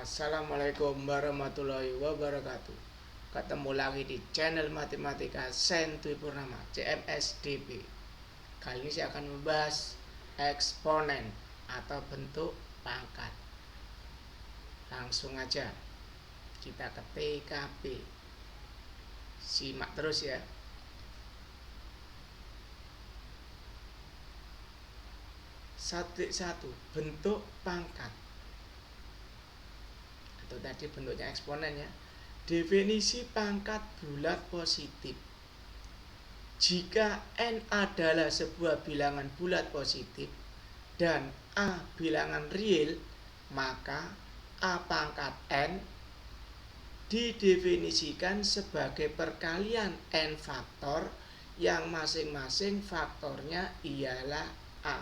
Assalamualaikum warahmatullahi wabarakatuh. Ketemu lagi di channel Matematika Sentui Purnama CMSDP. Kali ini saya akan membahas eksponen atau bentuk pangkat. Langsung aja kita ke TKP. Simak terus ya. Satu bentuk pangkat. Itu tadi bentuknya eksponen ya. Definisi pangkat bulat positif. Jika n adalah sebuah bilangan bulat positif dan a bilangan real, maka a pangkat n didefinisikan sebagai perkalian n faktor yang masing-masing faktornya ialah a.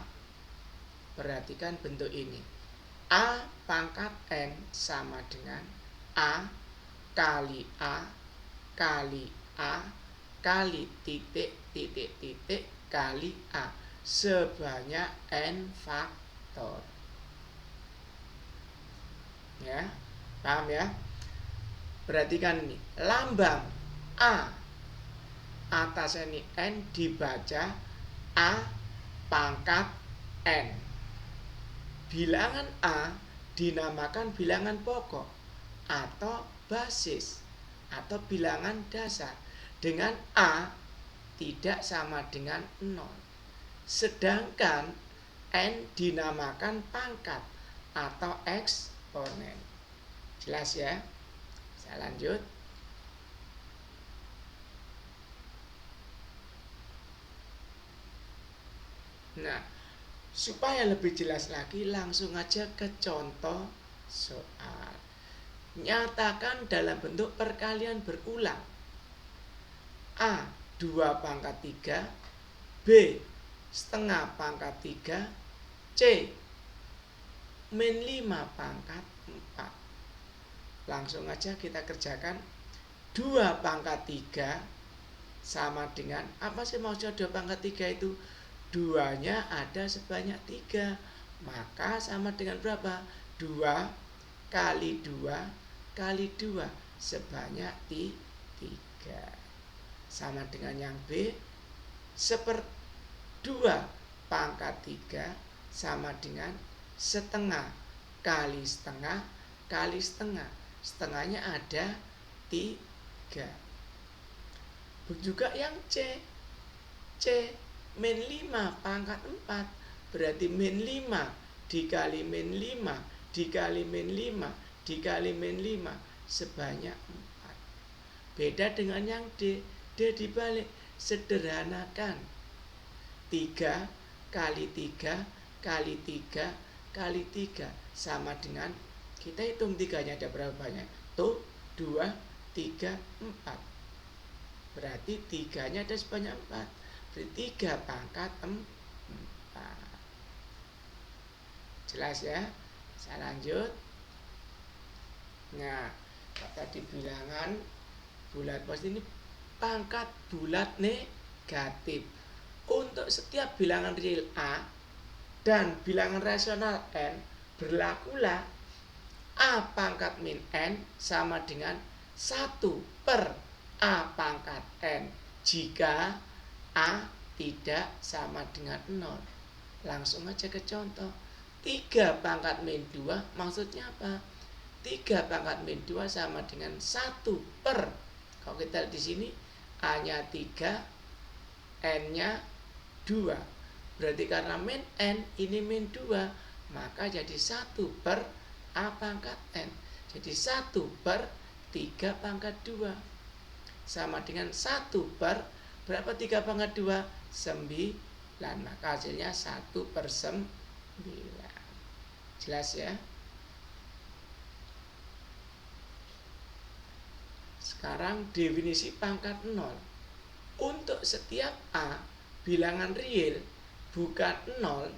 Perhatikan bentuk ini. A pangkat n sama dengan a kali a kali a kali titik titik titik kali a sebanyak n faktor. Ya, paham ya? Perhatikan ini, lambang a atas ini n dibaca a pangkat n. Bilangan a dinamakan bilangan pokok atau basis atau bilangan dasar dengan a tidak sama dengan 0. Sedangkan n dinamakan pangkat atau eksponen. Jelas ya? Saya lanjut. Nah, supaya lebih jelas lagi, langsung aja ke contoh soal. Nyatakan dalam bentuk perkalian berulang. A 2 pangkat 3, B setengah pangkat 3, C min 5 pangkat 4. Langsung aja kita kerjakan. 2 pangkat 3 sama dengan, apa sih maksudnya 2 pangkat 3 itu? 2-nya ada sebanyak 3, maka sama dengan berapa? 2 kali 2 kali 2 sebanyak 3. Sama dengan yang B, 2 pangkat 3 sama dengan setengah kali setengah kali setengah. Setengahnya ada 3. Juga yang C min 5 pangkat 4, berarti min 5 dikali min 5 dikali min 5 dikali min 5 sebanyak 4. Beda dengan yang D dibalik, sederhanakan. 3 kali 3 kali 3 kali 3 sama dengan, kita hitung 3-nya ada berapa banyak? Tuh 2, 3, 4. Berarti 3-nya ada sebanyak 4. Berarti 3 pangkat 4. Jelas ya? Saya lanjut. Nah, tadi bilangan bulat positif ini pangkat bulat negatif. Untuk setiap bilangan real a dan bilangan rasional n, berlakulah a pangkat min n sama dengan 1 per a pangkat n jika a tidak sama dengan 0. Langsung aja ke contoh. 3 pangkat min 2 maksudnya apa? 3 pangkat min 2 sama dengan 1 per, kalau kita lihat di sini a-nya 3, n-nya 2. Berarti karena min n ini min 2, maka jadi 1 per a pangkat n. Jadi 1 per 3 pangkat 2 sama dengan 1 per berapa 3 pangkat 2? 9. Maka hasilnya 1 per 9. Jelas ya? Sekarang definisi pangkat 0. Untuk setiap a bilangan real bukan 0,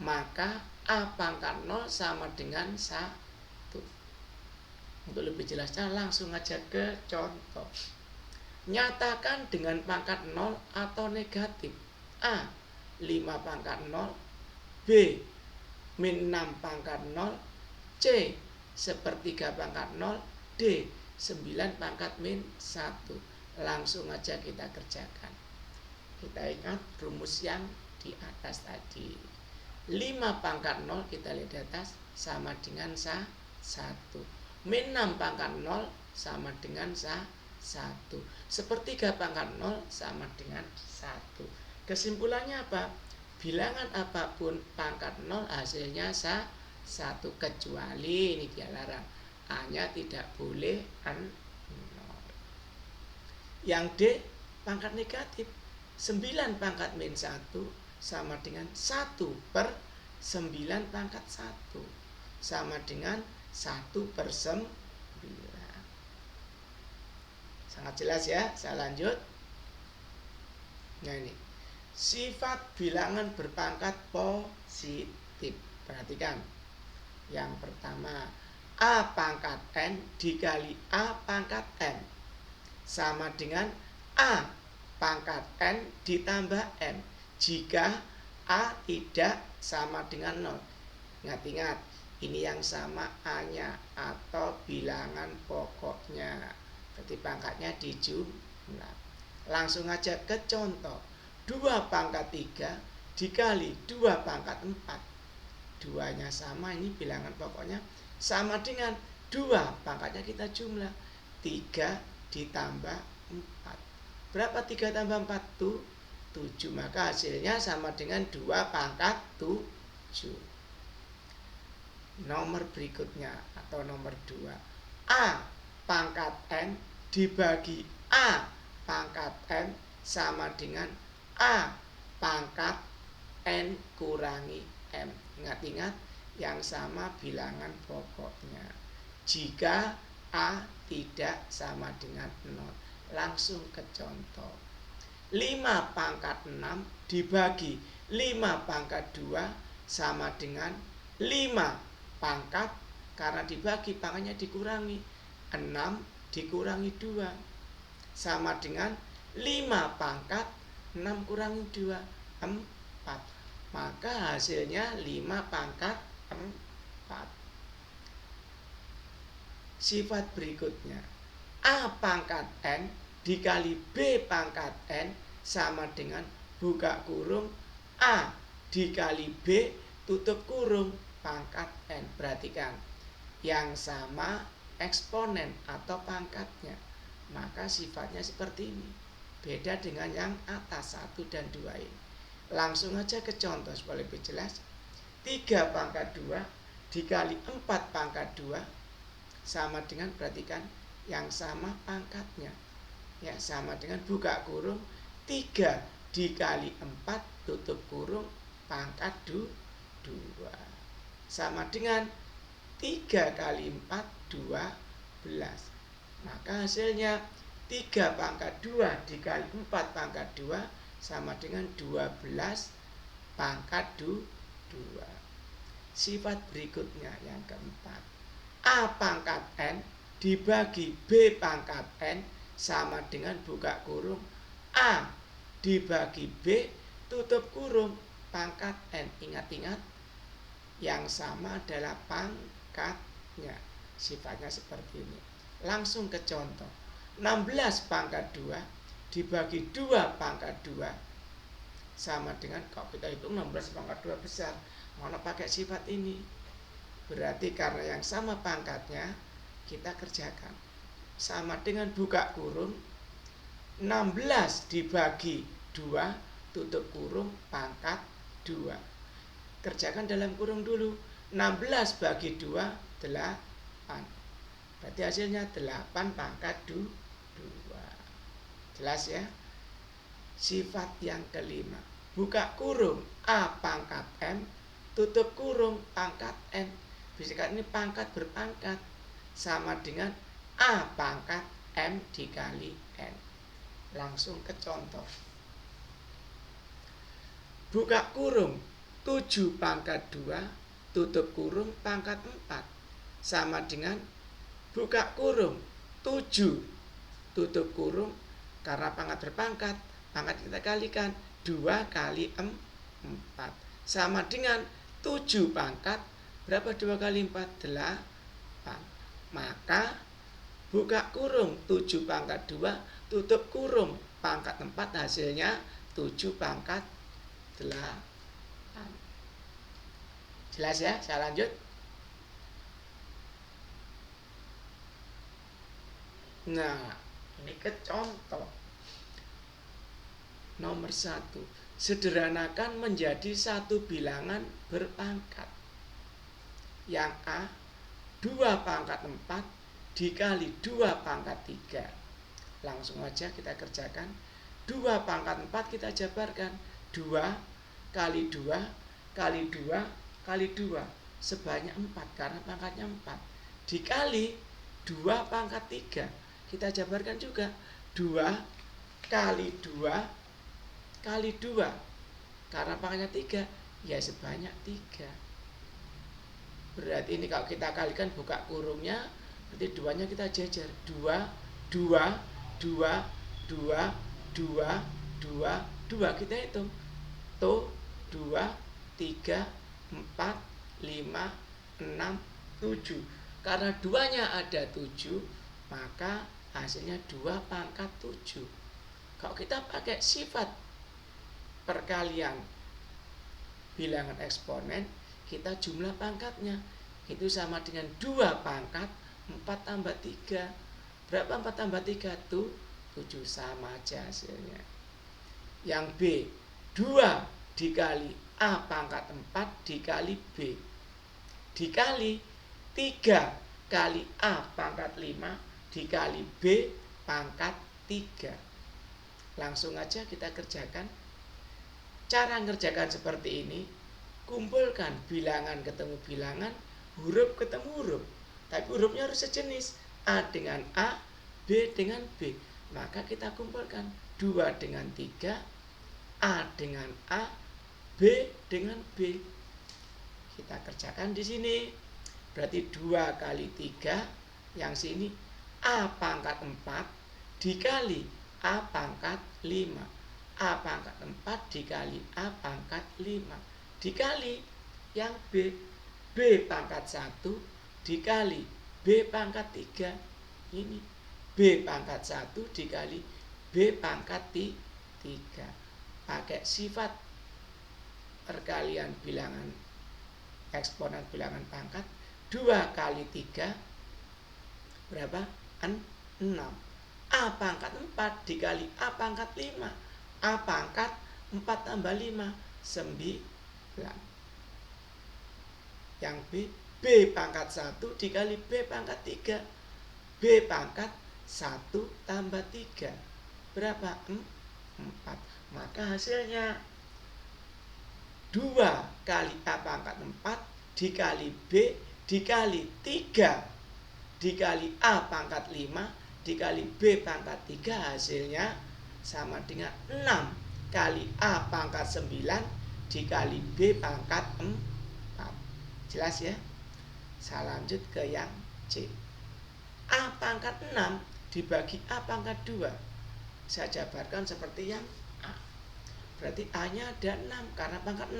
maka a pangkat 0 sama dengan 1. Untuk lebih jelasnya langsung aja ke contoh. Nyatakan dengan pangkat 0 atau negatif. A 5 pangkat 0, B min 6 pangkat 0, C sepertiga pangkat 0, D 9 pangkat min 1. Langsung aja kita kerjakan. Kita ingat rumus yang di atas tadi. 5 pangkat 0 kita lihat di atas sama dengan 1. Min 6 pangkat 0 sama dengan 1. Sepertiga pangkat 0 sama dengan 1. Kesimpulannya apa? Bilangan apapun pangkat 0 hasilnya 1, kecuali ini dia larang, A-nya tidak boleh 0. Yang D pangkat negatif. 9 pangkat min 1 sama dengan 1 per 9 pangkat 1 sama dengan 1 per 9. Sangat jelas ya, saya lanjut. Nah ini, sifat bilangan berpangkat positif. Perhatikan. Yang pertama, A pangkat N dikali A pangkat N sama dengan A pangkat N ditambah N jika A tidak sama dengan 0. Ingat-ingat, ini yang sama A-nya atau bilangan pokoknya. Berarti pangkatnya dijumlah. Langsung aja ke contoh. 2 pangkat 3 dikali 2 pangkat 4. 2-nya sama, ini bilangan pokoknya sama dengan 2, pangkatnya kita jumlah. 3 ditambah 4. Berapa 3 tambah 4? 7. Maka hasilnya sama dengan 2 pangkat 7. Nomor berikutnya atau nomor 2. A pangkat N dibagi A pangkat N sama dengan A pangkat N kurangi M. Ingat-ingat, yang sama bilangan pokoknya. Jika A tidak sama dengan 0. Langsung ke contoh. 5 pangkat 6 dibagi 5 pangkat 2 sama dengan 5 pangkat, karena dibagi pangkatnya dikurangi, 6 dikurangi 2 sama dengan 5 pangkat 6 kurangi 2, 4. Maka hasilnya 5 pangkat 4. Sifat berikutnya, A pangkat N dikali B pangkat N sama dengan buka kurung A dikali B tutup kurung pangkat N. Perhatikan, yang sama eksponen atau pangkatnya, maka sifatnya seperti ini. Beda dengan yang atas 1 dan 2 ini. Langsung aja ke contoh supaya lebih jelas. 3 pangkat 2 dikali 4 pangkat 2 sama dengan, perhatikan, yang sama pangkatnya. Ya, sama dengan buka kurung 3 dikali 4 tutup kurung pangkat 2 sama dengan 3 kali 4 12. Maka hasilnya 3 pangkat 2 dikali 4 pangkat 2 sama dengan 12 pangkat 2. Sifat berikutnya yang keempat, A pangkat N dibagi B pangkat N sama dengan buka kurung A dibagi B tutup kurung pangkat N. Ingat-ingat, yang sama adalah pangkatnya. Sifatnya seperti ini. Langsung ke contoh. 16 pangkat 2 dibagi 2 pangkat 2 sama dengan, kalau kita hitung 16 pangkat 2 besar, mana pakai sifat ini. Berarti karena yang sama pangkatnya, kita kerjakan. Sama dengan buka kurung 16 dibagi 2 tutup kurung pangkat 2. Kerjakan dalam kurung dulu. 16 bagi 2 8. Berarti hasilnya 8 pangkat 2. Jelas ya? Sifat yang kelima, buka kurung A pangkat M tutup kurung pangkat N. Bisa ini pangkat berpangkat sama dengan A pangkat M dikali N. Langsung ke contoh. Buka kurung 7 pangkat 2 tutup kurung pangkat 4 sama dengan buka kurung 7 tutup kurung, karena pangkat berpangkat, pangkat kita kalikan 2 kali 4 sama dengan 7 pangkat, berapa 2 kali 4? 8. Maka buka kurung 7 pangkat 2, tutup kurung pangkat 4, hasilnya 7 pangkat 8. Jelas ya? Saya lanjut. Nah, ini ke contoh. Nomor 1. Sederhanakan menjadi satu bilangan berpangkat. Yang A, 2 pangkat 4 dikali 2 pangkat 3. Langsung aja kita kerjakan. 2 pangkat 4 kita jabarkan. 2 kali 2 kali 2 kali 2. Sebanyak 4 karena pangkatnya 4. Dikali 2 pangkat 3. Kita jabarkan juga. 2 kali 2 kali 2. Karena pangkatnya 3, ya sebanyak 3. Berarti ini kalau kita kalikan buka kurungnya, berarti 2-nya kita jajar. 2, 2, 2, 2, 2, 2, 2. Kita hitung. Tuh, 2, 3, 4, 5, 6, 7. Karena 2-nya ada 7, maka hasilnya 2 pangkat 7. Kalau kita pakai sifat perkalian bilangan eksponen, kita jumlah pangkatnya itu sama dengan 2 pangkat 4 tambah 3. Berapa 4 tambah 3 tuh? 7, sama aja hasilnya. Yang B, 2 dikali A pangkat 4 dikali B dikali 3 kali A pangkat 5 dikali B pangkat 3. Langsung aja kita kerjakan. Cara mengerjakan seperti ini, kumpulkan bilangan ketemu bilangan, huruf ketemu huruf. Tapi hurufnya harus sejenis, A dengan A, B dengan B. Maka kita kumpulkan 2 dengan 3, A dengan A, B dengan B. Kita kerjakan di sini. Berarti 2 kali 3, yang sini A pangkat 4 dikali A pangkat 5. A pangkat 4 dikali A pangkat 5 dikali yang B, B pangkat 1 dikali B pangkat 3. Ini B pangkat 1 dikali B pangkat 3. Pakai sifat perkalian bilangan eksponen bilangan pangkat. 2 kali 3 berapa? 6. A pangkat 4 dikali A pangkat 5. A pangkat 4 tambah 5, 9. Yang B, B pangkat 1 dikali B pangkat 3. B pangkat 1 tambah 3. Berapa? 4. Maka hasilnya 2 kali A pangkat 4 dikali B dikali 3 dikali A pangkat 5 dikali B pangkat 3, hasilnya sama dengan 6 kali A pangkat 9 dikali B pangkat 4. Jelas ya? Saya lanjut ke yang C. A pangkat 6 dibagi A pangkat 2. Saya jabarkan seperti yang A. Berarti A-nya ada 6 karena pangkat 6.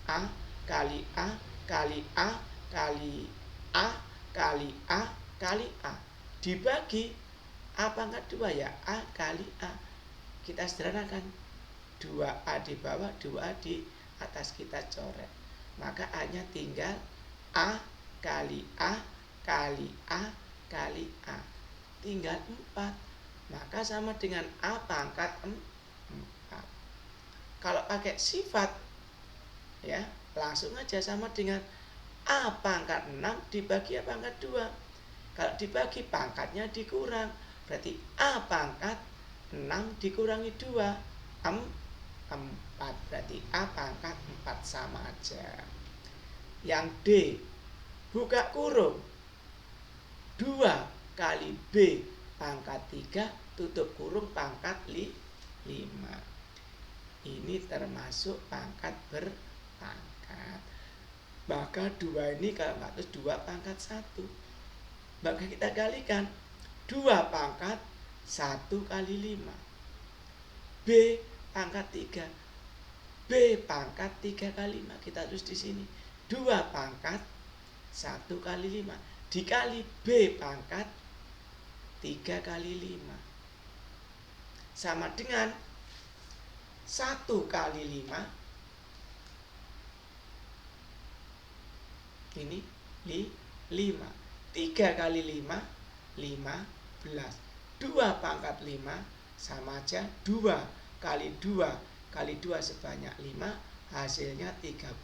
A kali A kali A kali A kali A kali A. Dibagi A pangkat 2, ya A kali A. Kita sederhanakan. 2A di bawah, 2A di atas, kita coret. Maka A-nya tinggal A kali A kali A kali A. Tinggal 4. Maka sama dengan A pangkat 4. Kalau pakai sifat, ya langsung aja sama dengan A pangkat 6 dibagi A pangkat 2. Kalau dibagi pangkatnya dikurang. Berarti A pangkat 6 dikurangi 2, 4. Berarti A pangkat 4, sama aja. Yang D, buka kurung 2 kali B pangkat 3 tutup kurung pangkat 5. Ini termasuk pangkat berpangkat. Maka 2 ini kalau nggak terus 2 pangkat 1. Maka kita kalikan 2 pangkat 1 kali 5. B pangkat 3. B pangkat 3 kali 5. Kita terus di sini. 2 pangkat 1 kali 5. dikali B pangkat 3 kali 5 sama dengan 1 kali 5 ini 5. 3 kali 5 15. 2 pangkat 5 sama aja 2 kali 2 kali 2 sebanyak 5, hasilnya 32.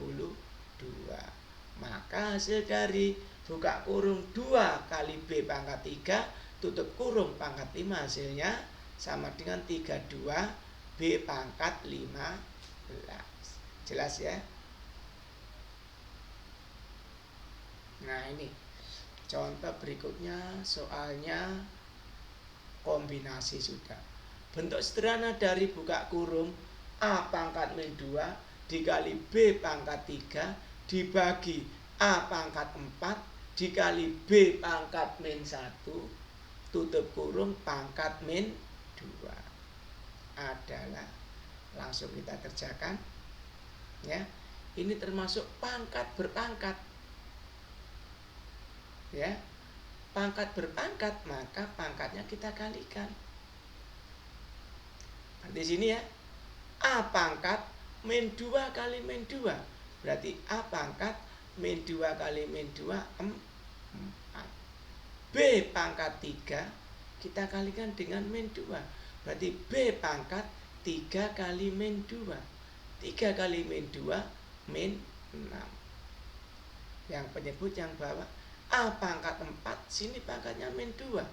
Maka hasil dari buka kurung 2 kali B pangkat 3 tutup kurung pangkat 5 hasilnya sama dengan 32 B pangkat 15. Jelas ya? Nah ini contoh berikutnya, soalnya kombinasi sudah. Bentuk sederhana dari buka kurung A pangkat min 2 dikali B pangkat 3 dibagi A pangkat 4 dikali B pangkat min 1 tutup kurung pangkat min 2 adalah, langsung kita kerjakan ya. Ini termasuk pangkat berpangkat ya. Pangkat berpangkat, maka pangkatnya kita kalikan. Di sini ya, A pangkat min 2 kali min 2 berarti A pangkat min 2 kali min 2 4. B pangkat 3 kita kalikan dengan min 2 berarti B pangkat 3 kali min 2. 3 kali min 2 min 6. Yang penyebut yang bawah A pangkat 4, sini pangkatnya min 2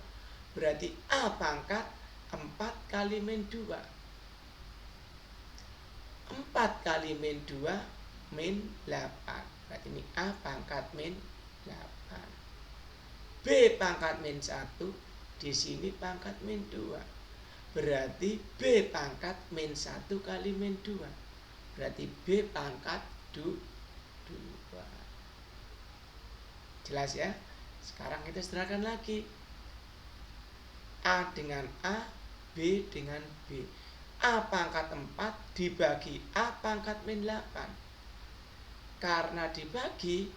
berarti A pangkat 4 kali min 2. 4 kali min 2 min 8. Berarti ini A pangkat min 8. B pangkat min 1, di sini pangkat min 2. Berarti B pangkat min 1 kali min 2. Berarti B pangkat 2. Jelas ya? Sekarang kita sederhanakan lagi. A dengan A, B dengan B. A pangkat 4 dibagi A pangkat min 8. Karena dibagi,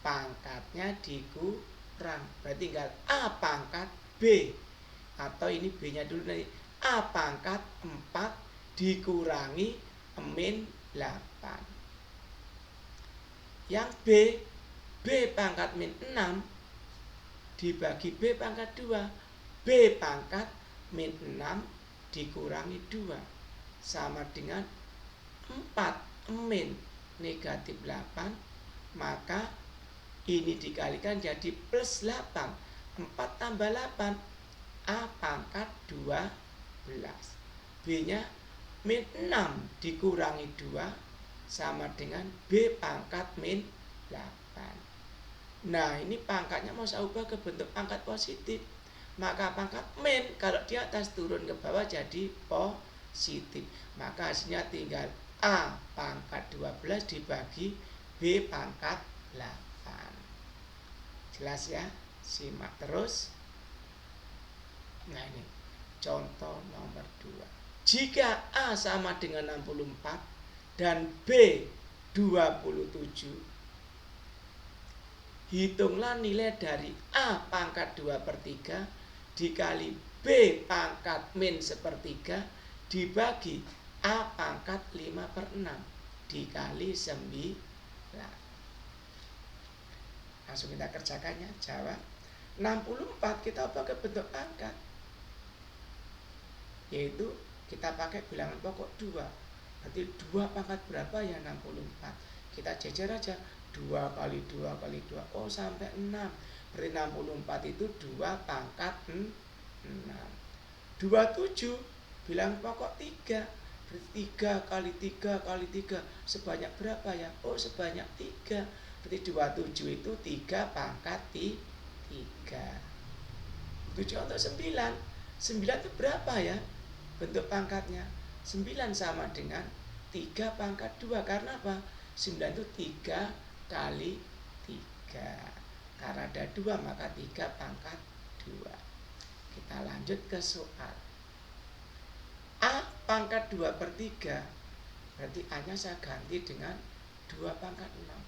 pangkatnya dikurang. Berarti tinggal A pangkat B. Atau ini B-nya dulu nanti. A pangkat 4 dikurangi min 8. Yang B pangkat min 6 dibagi B pangkat 2. B pangkat min 6 dikurangi 2 sama dengan 4 min negatif 8. Maka ini dikalikan jadi plus 8. 4 tambah 8 A pangkat 12. B nya min 6 dikurangi 2 sama dengan B pangkat min 8. Nah ini pangkatnya mau saya ubah ke bentuk pangkat positif. Maka pangkat min kalau di atas turun ke bawah jadi positif. Maka hasilnya tinggal A pangkat 12 dibagi B pangkat 8. Jelas ya? Simak terus. Nah ini contoh nomor 2. Jika A sama dengan 64 dan B 27, hitunglah nilai dari A pangkat 2/3 dikali B pangkat min 1/3 dibagi A pangkat 5/6 dikali 9. Langsung kita kerjakannya. Jawab 64 kita pakai bentuk pangkat, yaitu kita pakai bilangan pokok 2. Berarti 2 pangkat berapa ya? 64. Kita jejer aja. 2 kali 2 kali 2, oh sampai 6. Berarti 64 itu 2 pangkat 6. 27 bilang pokok 3. Berarti 3 kali 3 kali 3 sebanyak berapa ya? Oh sebanyak 3. Berarti 27 itu 3 pangkat 3. 7 untuk 9. 9 itu berapa ya? Bentuk pangkatnya 9 sama dengan 3 pangkat 2. Karena apa? 9 itu 3 kali 3. Karena ada 2 maka 3 pangkat 2. Kita lanjut ke soal. A pangkat 2/3 berarti A nya saya ganti dengan 2 pangkat 6.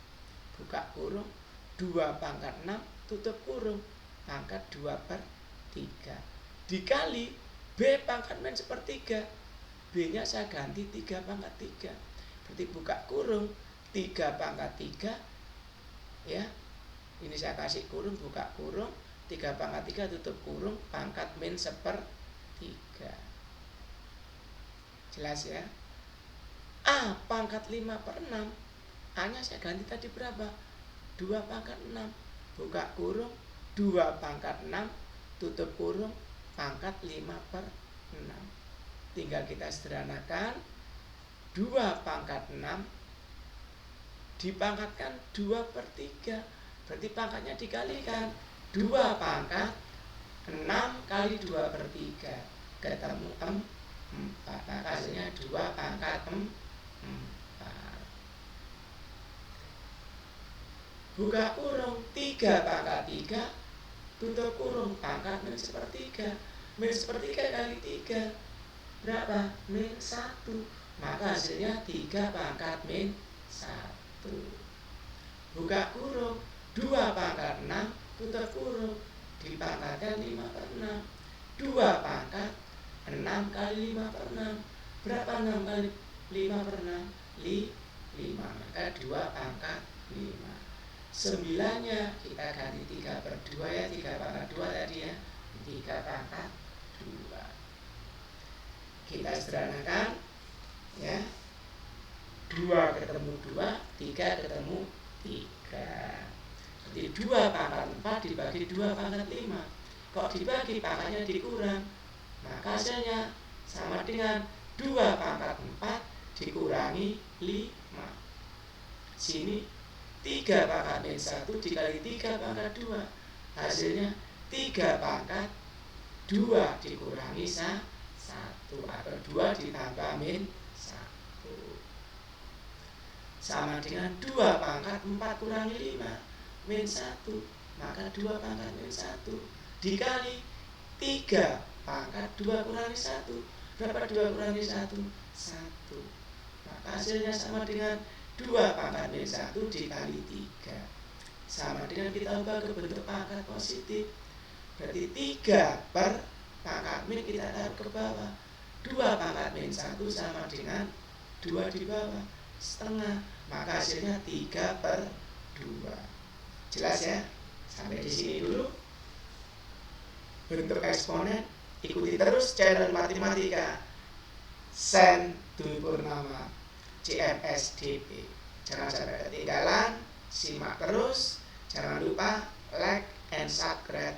Buka kurung 2 pangkat 6 tutup kurung pangkat 2/3 dikali B pangkat min sepertiga. B nya saya ganti 3/3, berarti buka kurung 3/3 ya, ini saya kasih kurung, buka kurung 3/3 tutup kurung pangkat min 1/3. Jelas ya. A pangkat 5/6, A nya saya ganti tadi berapa? 2/6, buka kurung 2/6 tutup kurung pangkat 5/6. Tinggal kita sederhanakan, 2/6 dipangkatkan 2/3, berarti pangkatnya dikalikan 2/6 kali 2/3 ketemu 4, maka hasilnya 2/4. Buka kurung 3/3 tutup kurung pangkat min 1/3, min 1/3 kali 3 berapa? Min 1, maka hasilnya 3/min 1. Buka kurung 2/6 tutup kurung dipangkatkan 5/6, 2/6 kali 5/6 berapa? 6 kali 5/6 5, maka 2/5. 9-nya kita ganti 3/2 ya, 3/2 tadi ya, 3/2. Kita sederhanakan ya, 2 ketemu 2, 3 ketemu 3. Jadi 2/4 dibagi 2/5. Kok dibagi pangkatnya dikurang, maka hasilnya sama dengan 2/4 dikurangi 5. Sini 3/min 1 dikali 3/2, hasilnya 3/2 dikurangi 1 atau 2 ditambah min 1 sama dengan 2/4 kurangi 5 min 1, maka 2/min 1 dikali 3/2 kurangi 1, berapa 2 kurangi 1? 1, maka hasilnya sama dengan 2/min 1 dikali 3, sama dengan kita ubah ke bentuk pangkat positif, berarti 3/min kita taruh ke bawah, 2/min 1 sama dengan 2 di bawah setengah, maka hasilnya 3/2. Jelas ya? Sampai di sini dulu bentuk eksponen. Ikuti terus channel matematika Sen Dwi Purnama CMSDP. Jangan sampai ketinggalan, simak terus. Jangan lupa like and subscribe.